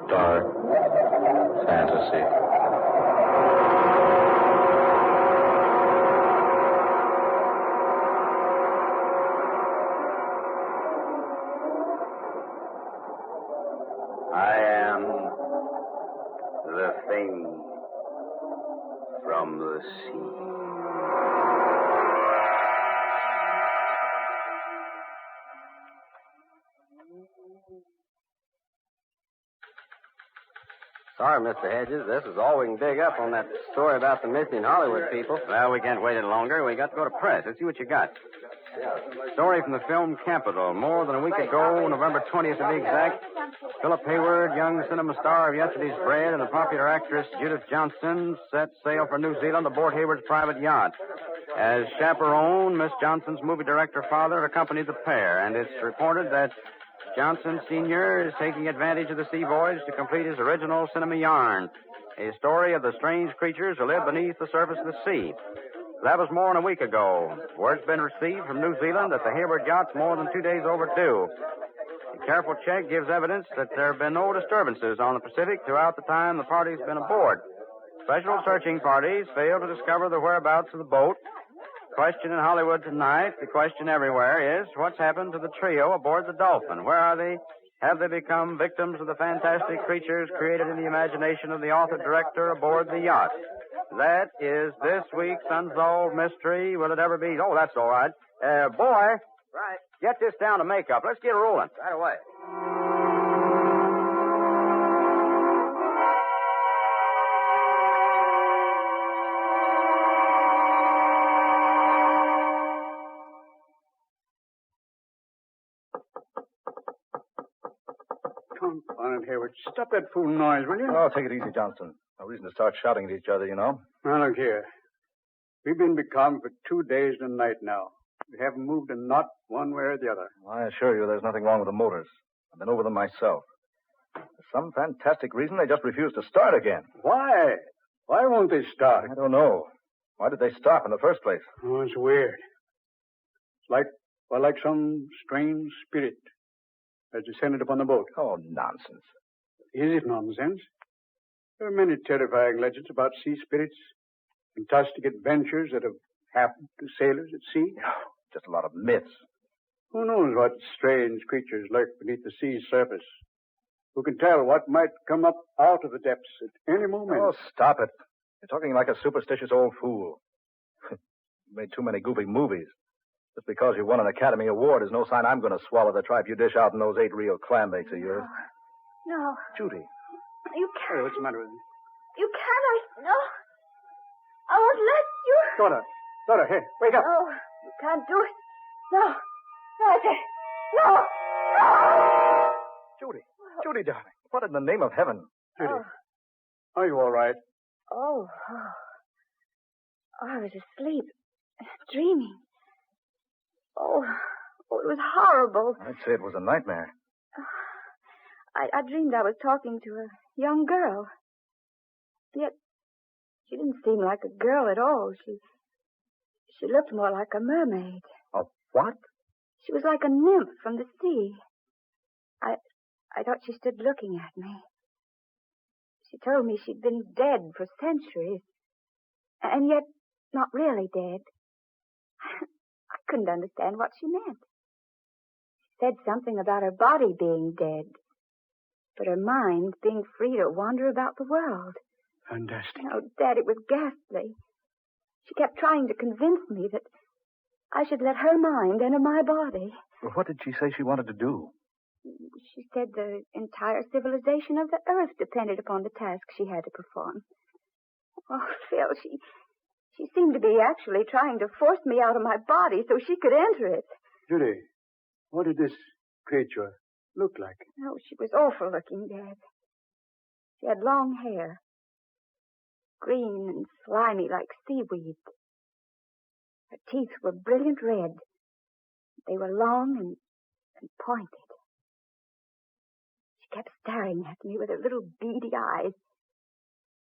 Dark fantasy. I am the thing from the sea. Sorry, Mr. Hedges. This is all we can dig up on that story about the missing Hollywood people. Well, we can't wait any longer. We got to go to press. Let's see what you got. Story from the film Capital. More than a week ago, November 20th to be exact, Philip Hayward, young cinema star of Yesterday's Bread, and the popular actress Judith Johnson set sail for New Zealand aboard Hayward's private yacht. As chaperone, Miss Johnson's movie director father accompanied the pair, and it's reported that Johnson Sr. is taking advantage of the sea voyage to complete his original cinema yarn, a story of the strange creatures who live beneath the surface of the sea. That was more than a week ago. Word's been received from New Zealand that the Hayward yacht's more than 2 days overdue. A careful check gives evidence that there have been no disturbances on the Pacific throughout the time the party's been aboard. Special searching parties failed to discover the whereabouts of the boat. The question in Hollywood tonight, the question everywhere is, what's happened to the trio aboard the Dolphin? Where are they? Have they become victims of the fantastic creatures created in the imagination of the author-director aboard the yacht? That is this week's Unsolved Mystery. Will it ever be? Oh, that's all right. Boy. Right. Get this down to makeup. Let's get rolling. Right away. Confound it, Hayward. Stop that fool noise, will you? Oh, take it easy, Johnson. No reason to start shouting at each other, you know. Now, look here. We've been becalmed for 2 days and a night now. We haven't moved a knot one way or the other. Well, I assure you there's nothing wrong with the motors. I've been over them myself. For some fantastic reason, they just refuse to start again. Why? Why won't they start? I don't know. Why did they stop in the first place? Oh, it's weird. It's like some strange spirit has descended upon the boat. Oh, nonsense. Is it nonsense? There are many terrifying legends about sea spirits, fantastic adventures that have happened to sailors at sea. Just a lot of myths. Who knows what strange creatures lurk beneath the sea's surface? Who can tell what might come up out of the depths at any moment? Oh, stop it. You're talking like a superstitious old fool. You made too many goofy movies. Just because you won an Academy Award is no sign I'm going to swallow the tripe you dish out in those 8 real clam bakes of yours. No. Judy. You can't. Hey, what's the matter with you? You can't. No. I won't let you. Daughter, hey, wake up. No, you can't do it. No. No, I say. No. No. Judy, darling. What in the name of heaven? Judy, are you all right? Oh, I was asleep, dreaming. Oh, it was horrible. I'd say it was a nightmare. I dreamed I was talking to a young girl. Yet, she didn't seem like a girl at all. She looked more like a mermaid. A what? She was like a nymph from the sea. I thought she stood looking at me. She told me she'd been dead for centuries, and yet not really dead. I couldn't understand what she meant. She said something about her body being dead, but her mind being free to wander about the world. Fantastic. Oh, Dad, it was ghastly. She kept trying to convince me that I should let her mind enter my body. Well, what did she say she wanted to do? She said the entire civilization of the earth depended upon the task she had to perform. Oh, Phil, she seemed to be actually trying to force me out of my body so she could enter it. Judy, what did this creature look like? Oh, she was awful looking, Dad. She had long hair, green and slimy like seaweed. Her teeth were brilliant red. They were long and pointed. She kept staring at me with her little beady eyes.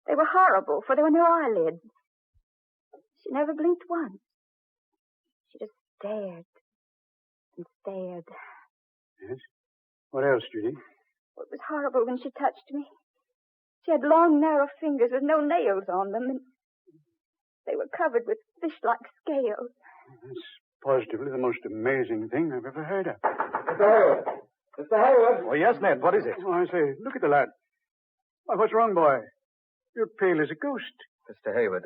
They were horrible, for there were no eyelids. She never blinked once. She just stared and stared. Yes? What else, Judy? Well, it was horrible when she touched me. She had long, narrow fingers with no nails on them, and they were covered with fish-like scales. That's positively the most amazing thing I've ever heard of. Mr. Hayward! Mr. Hayward! Oh, yes, Ned. What is it? Oh, I say, look at the lad. Why, what's wrong, boy? You're pale as a ghost. Mr. Hayward,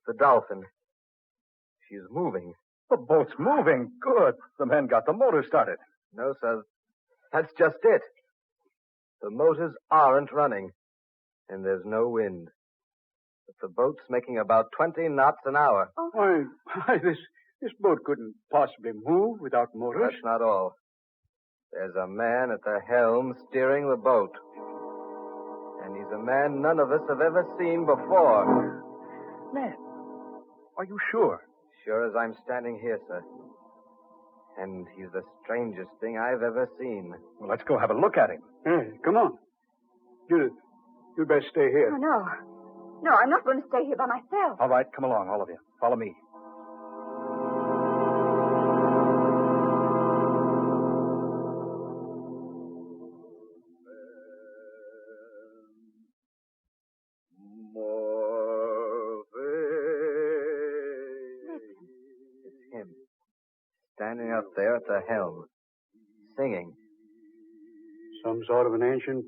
the dolphin. She's moving. The boat's moving. Good. The men got the motor started. No, sir. That's just it. The motors aren't running, and there's no wind. But the boat's making about 20 knots an hour. Oh. Why, this boat couldn't possibly move without motors. That's not all. There's a man at the helm steering the boat. And he's a man none of us have ever seen before. Ned, are you sure? Sure as I'm standing here, sir. And he's the strangest thing I've ever seen. Well, let's go have a look at him. Hey, come on. Judith, you'd best stay here. Oh, no. No, I'm not going to stay here by myself. All right, come along, all of you. Follow me. It's him. Standing up there at the helm. Singing. Some sort of an ancient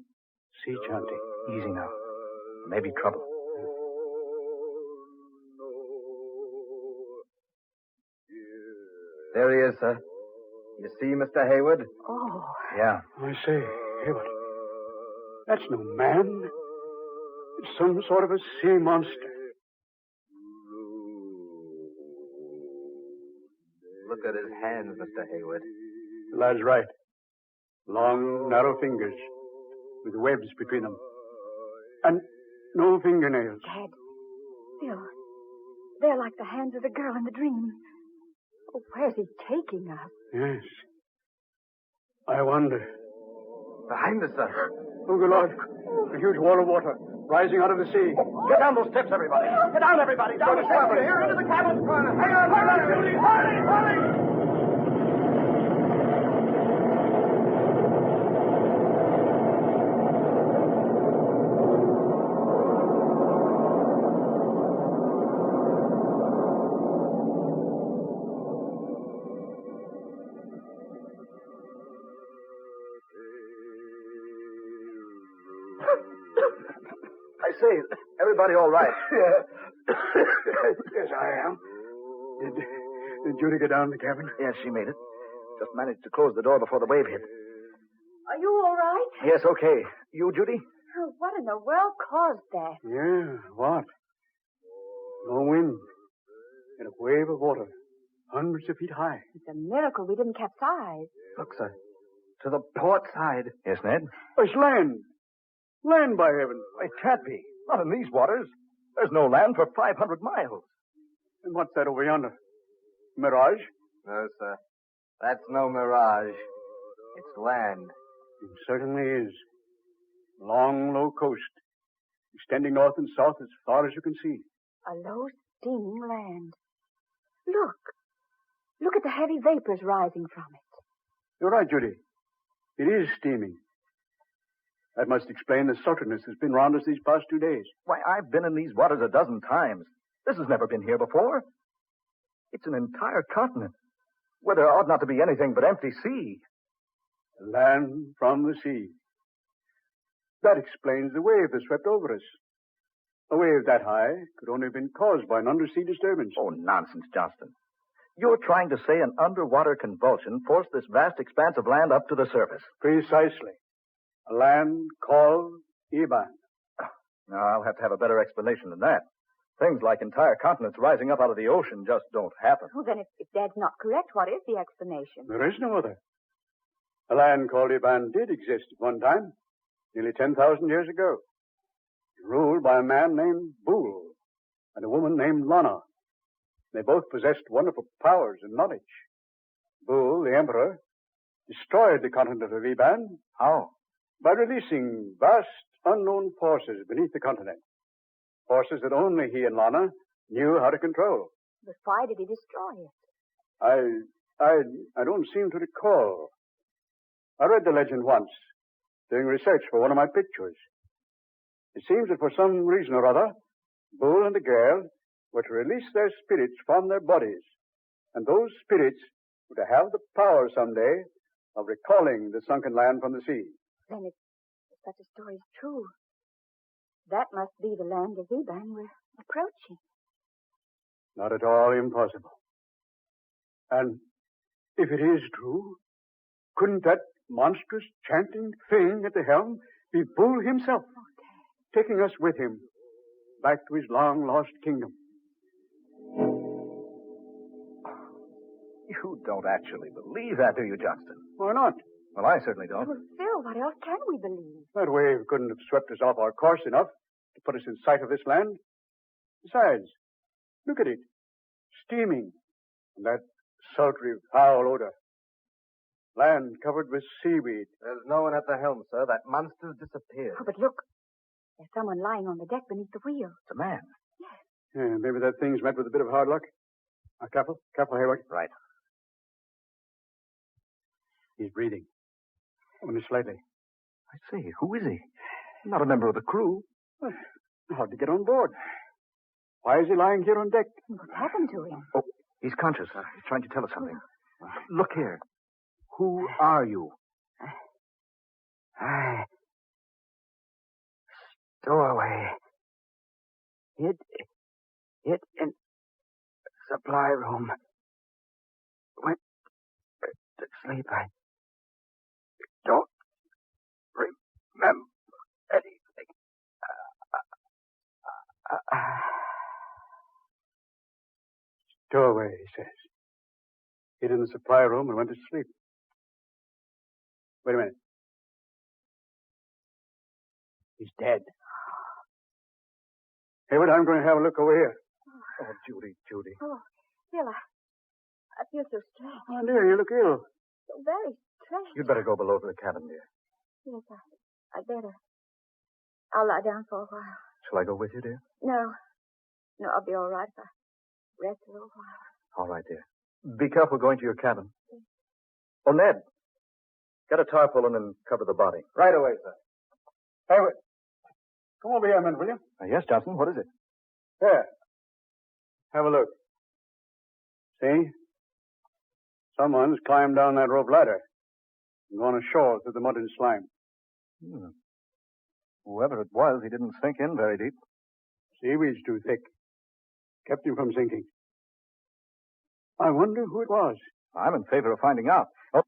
sea chanty. Easy now. Maybe trouble. There he is, sir. You see, Mr. Hayward? Oh. Yeah. I say, Hayward, that's no man. It's some sort of a sea monster. Look at his hands, Mr. Hayward. The lad's right. Long, narrow fingers with webs between them. And no fingernails. Dad, they're like the hands of the girl in the dream. Oh, where's he taking us? Yes. I wonder. Behind us, sir. Oh, good Lord. A huge wall of water rising out of the sea. Get down those steps, everybody. Get down, everybody. Down the steps. Here, into the cabin. Hang on, Judy. Hurry. I say, everybody all right? Yeah. Yes, I am. Did Judy get down in the cabin? Yes, she made it. Just managed to close the door before the wave hit. Are you all right? Yes, okay. You, Judy? Oh, what in the world caused that? Yeah, what? No wind. And a wave of water, hundreds of feet high. It's a miracle we didn't capsize. Look, sir. To the port side. Yes, Ned? Oh, it's land. Land, by heaven. It can't be. Not in these waters. There's no land for 500 miles. And what's that over yonder? Mirage? No, sir. That's no mirage. It's land. It certainly is. Long, low coast, extending north and south as far as you can see. A low, steaming land. Look at the heavy vapors rising from it. You're right, Judy. It is steaming. That must explain the sultriness that's been round us these past 2 days. Why, I've been in these waters a dozen times. This has never been here before. It's an entire continent, where there ought not to be anything but empty sea. Land from the sea. That explains the wave that swept over us. A wave that high could only have been caused by an undersea disturbance. Oh, nonsense, Johnston. You're trying to say an underwater convulsion forced this vast expanse of land up to the surface. Precisely. A land called Iban. Now, I'll have to have a better explanation than that. Things like entire continents rising up out of the ocean just don't happen. Well, then, if Dad's not correct, what is the explanation? There is no other. A land called Iban did exist at one time, nearly 10,000 years ago. Ruled by a man named Bool and a woman named Lana. They both possessed wonderful powers and knowledge. Bool, the emperor, destroyed the continent of Iban. How? By releasing vast unknown forces beneath the continent. Forces that only he and Lana knew how to control. But why did he destroy it? I don't seem to recall. I read the legend once, doing research for one of my pictures. It seems that for some reason or other, Bull and the girl were to release their spirits from their bodies. And those spirits were to have the power someday of recalling the sunken land from the sea. Then if such a story is true, that must be the land of Eban we're approaching. Not at all impossible. And if it is true, couldn't that monstrous chanting thing at the helm be Bull himself, taking us with him back to his long-lost kingdom? You don't actually believe that, do you, Johnston? Why not? Well, I certainly don't. Well, Phil, what else can we believe? That wave couldn't have swept us off our course enough to put us in sight of this land. Besides, look at it. Steaming. And that sultry, foul odor. Land covered with seaweed. There's no one at the helm, sir. That monster's disappeared. Oh, but look. There's someone lying on the deck beneath the wheel. It's a man. Yeah, maybe that thing's met with a bit of hard luck. Now, careful, Hayward. Right. He's breathing. Only slightly. I say, who is he? Not a member of the crew. Well, how'd he get on board? Why is he lying here on deck? What's happened to him? Oh, he's conscious. He's trying to tell us something. Look here. Who are you? I stowaway. Hid in supply room. Went to sleep. I don't remember anything. Stowaway, he says. Hid in the supply room and went to sleep. Wait a minute. He's dead. Hayward, I'm going to have a look over here. Oh, Judy. Oh, Phil, I feel so strange. Oh, dear, you look ill. So very strange. You'd better go below to the cabin, dear. Yes, I'd better. I'll lie down for a while. Shall I go with you, dear? No, I'll be all right if I rest a little while. All right, dear. Be careful going to your cabin. Oh, Ned. Get a tarpaulin and cover the body. Right away, sir. Hayward, come over here a minute, will you? Yes, Johnson. What is it? Here. Have a look. See? Someone's climbed down that rope ladder and gone ashore through the mud and slime. Whoever it was, he didn't sink in very deep. Seaweed's too thick. Kept him from sinking. I wonder who it was. I'm in favor of finding out. Oh,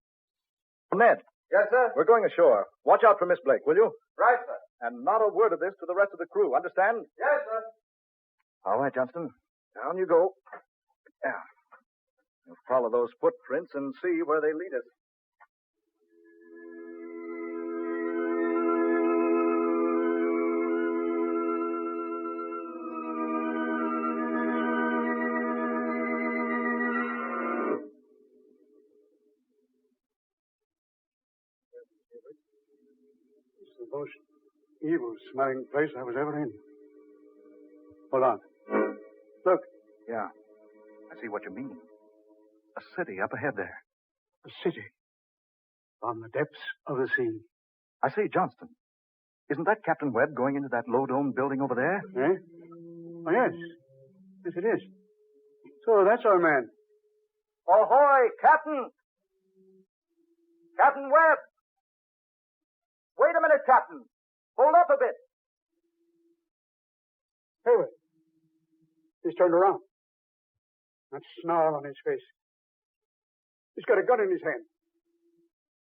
Ned. Yes, sir? We're going ashore. Watch out for Miss Blake, will you? Right, sir. And not a word of this to the rest of the crew. Understand? Yes, sir. All right, Johnston. Down you go. Yeah. We'll follow those footprints and see where they lead us. It's the most evil-smelling place I was ever in. Hold on. Look. Yeah. I see what you mean. A city up ahead there. A city. On the depths of the sea. I say, Johnston, isn't that Captain Webb going into that low-dome building over there? Eh? Oh, yes. Yes, it is. So that's our man. Ahoy, Captain! Captain Webb! Wait a minute, Captain. Hold up a bit. Hayward. He's turned around. That snarl on his face. He's got a gun in his hand.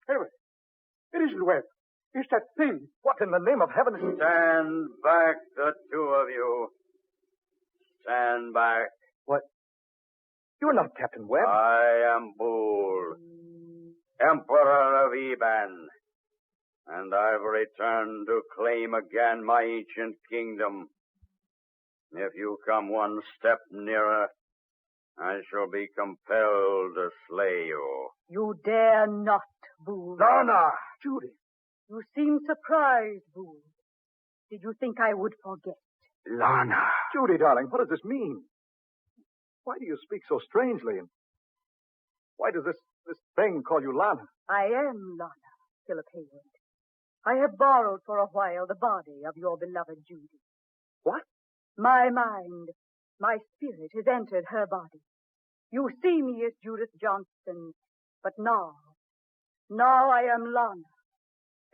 Hayward. It isn't Webb. It's that thing. What in the name of heaven is... Stand back, the two of you. Stand back. What? You're not Captain Webb. I am Bull, Emperor of Eban, and I've returned to claim again my ancient kingdom. If you come one step nearer, I shall be compelled to slay you. You dare not, Bull. No. Judy. You seem surprised, Bull. did you think I would forget? Lana. Judy, darling, what does this mean? Why do you speak so strangely? And why does this thing call you Lana? I am Lana, Philip Hayward. I have borrowed for a while the body of your beloved Judy. What? My mind, my spirit has entered her body. You see me as Judith Johnston, but now I am Lana,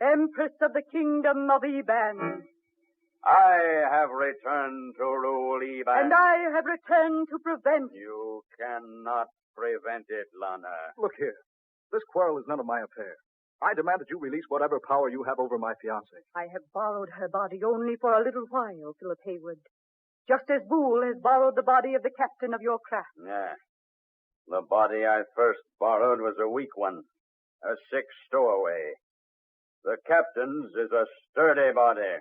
Empress of the Kingdom of Eban. I have returned to rule Eban. And I have returned to prevent. You cannot prevent it, Lana. Look here. This quarrel is none of my affair. I demand that you release whatever power you have over my fiancée. I have borrowed her body only for a little while, Philip Hayward. Just as Boole has borrowed the body of the captain of your craft. Yeah. The body I first borrowed was a weak one, a sick stowaway. The captain's is a sturdy body.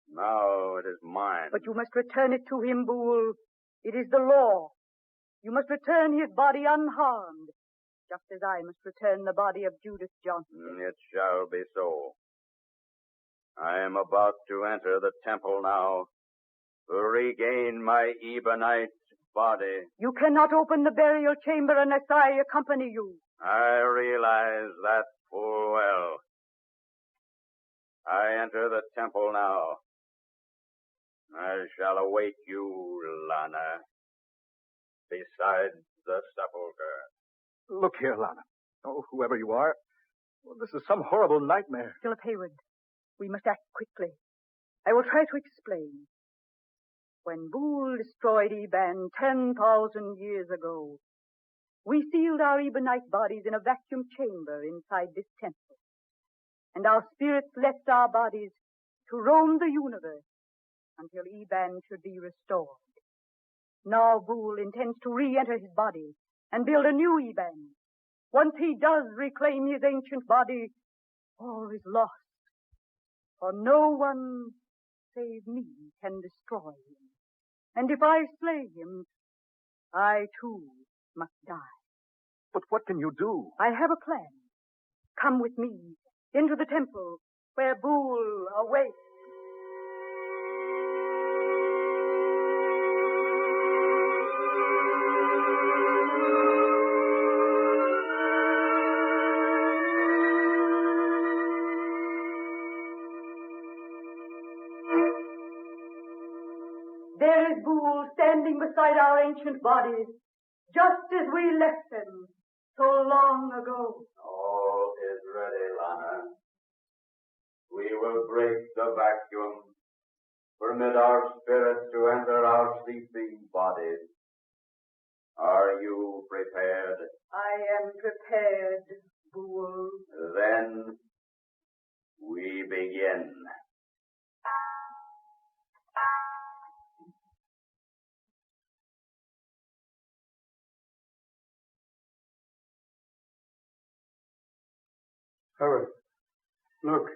Now it is mine. But you must return it to him, Boole. It is the law. You must return his body unharmed, just as I must return the body of Judith Johnson. It shall be so. I am about to enter the temple now to regain my Ebanite body. You cannot open the burial chamber unless I accompany you. I realize that full well. I enter the temple now. I shall await you, Lana, beside the sepulchre. Look here, Lana. Oh, whoever you are, well, this is some horrible nightmare. Philip Hayward, we must act quickly. I will try to explain. When Boole destroyed Eban 10,000 years ago, we sealed our Ebanite bodies in a vacuum chamber inside this temple. And our spirits left our bodies to roam the universe until Eban should be restored. Now Boole intends to re-enter his body and build a new Eban. Once he does reclaim his ancient body, all is lost. For no one save me can destroy him. And if I slay him, I too must die. But what can you do? I have a plan. Come with me into the temple where Boole awaits. There is Boole standing beside our ancient bodies, just as we left them so long ago. All is ready, Lana. We will break the vacuum, permit our spirits to enter our sleeping bodies. Are you prepared? I am prepared, Boole. Then we begin. Howard, look.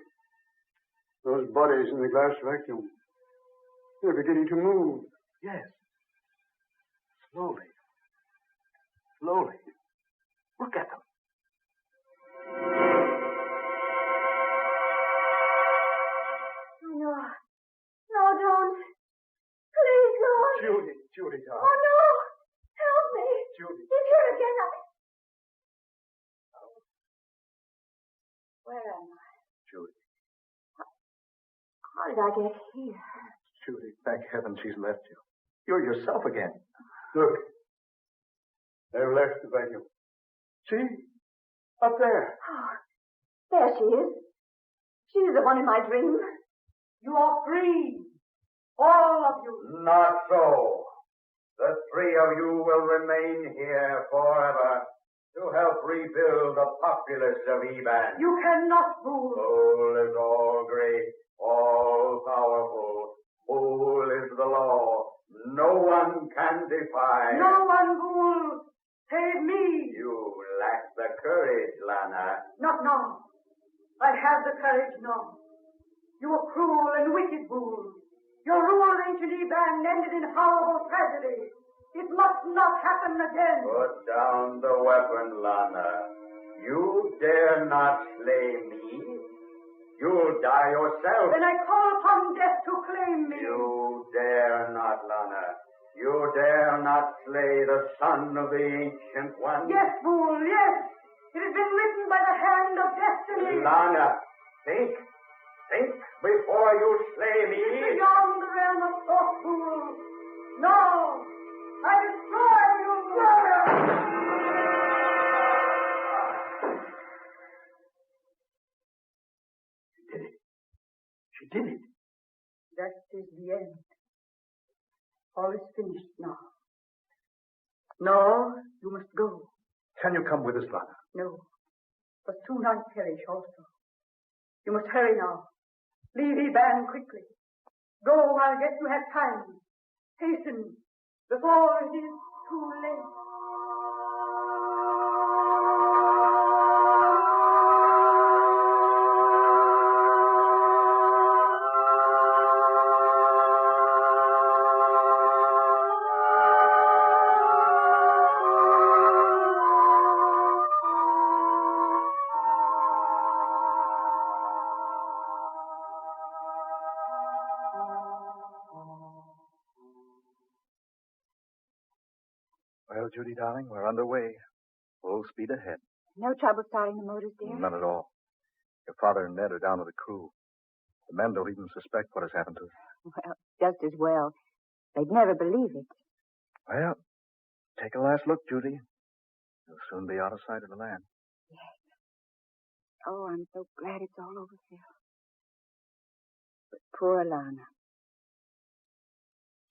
Those bodies in the glass vacuum. They're beginning to move. Yes. Slowly. Slowly. Look at them. No. No, don't. Please, Lord. Judy, darling. Oh, no. Help me. Judy. He's here again. Where am I? Judy. How did I get here? Judy, thank heaven she's left you. You're yourself again. Look. They've left the vacuum. See? Up there. Oh, there she is. She's the one in my dream. You are free, all of you. Not so. The three of you will remain here forever to help rebuild the populace of Eban. You cannot, Boole. Boole is all great, all powerful. Boole is the law. No one can defy. No one, Boole. Save me. You lack the courage, Lana. Not now. I have the courage now. You are cruel and wicked, Boole. Your rule of ancient Eban ended in horrible tragedy. It must not happen again. Put down the weapon, Lana. You dare not slay me. You'll die yourself. Then I call upon death not, Lana. You dare not slay the son of the Ancient One. Yes, Bull, yes. It has been written by the hand of destiny. Lana, think. Think before you slay me. It's beyond the realm of thought, Bull. No. I destroy you. She did it. That is the end. All is finished now. No, you must go. Can you come with us, Lana? No, for soon I perish also. You must hurry now. Leave Eban quickly. Go while yet you have time. Hasten before it is too late. Well, Judy, darling, we're underway. Full speed ahead. No trouble starting the motors, dear? None at all. Your father and Ned are down with the crew. The men don't even suspect what has happened to us. Well, just as well. They'd never believe it. Well, take a last look, Judy. You'll soon be out of sight of the land. Yes. Oh, I'm so glad it's all over, Phil. But poor Alana.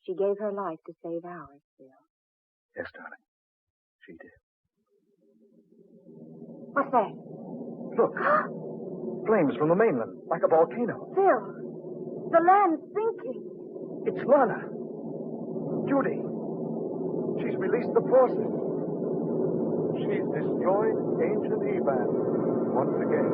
She gave her life to save ours, Phil. Yes, darling. She did. What's that? Look. Flames from the mainland, like a volcano. Phil, the land's sinking. It's Lana. Judy. She's released the forces. She's destroyed ancient Eban once again.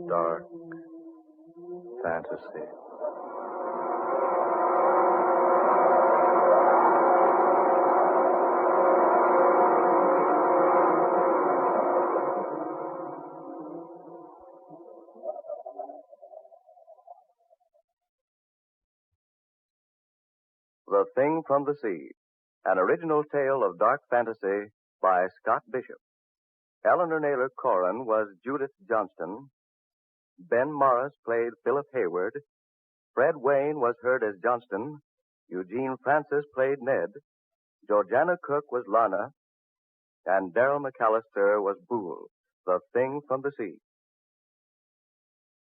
Dark fantasy. The Thing from the Sea, an original tale of dark fantasy by Scott Bishop. Eleanor Naylor Corrin was Judith Johnston. Ben Morris played Philip Hayward. Fred Wayne was heard as Johnston. Eugene Francis played Ned. Georgiana Cook was Lana. And Darrell McAllister was Boole, the Thing from the Sea.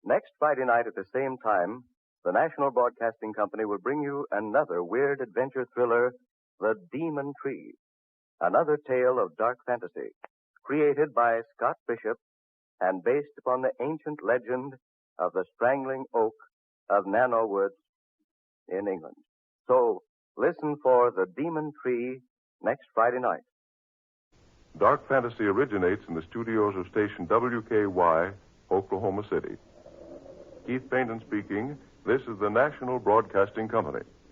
Next Friday night at the same time, the National Broadcasting Company will bring you another weird adventure thriller, The Demon Tree, another tale of dark fantasy, created by Scott Bishop and based upon the ancient legend of the strangling oak of Nanowood in England. So, listen for The Demon Tree next Friday night. Dark fantasy originates in the studios of station WKY, Oklahoma City. Keith Painton speaking. This is the National Broadcasting Company.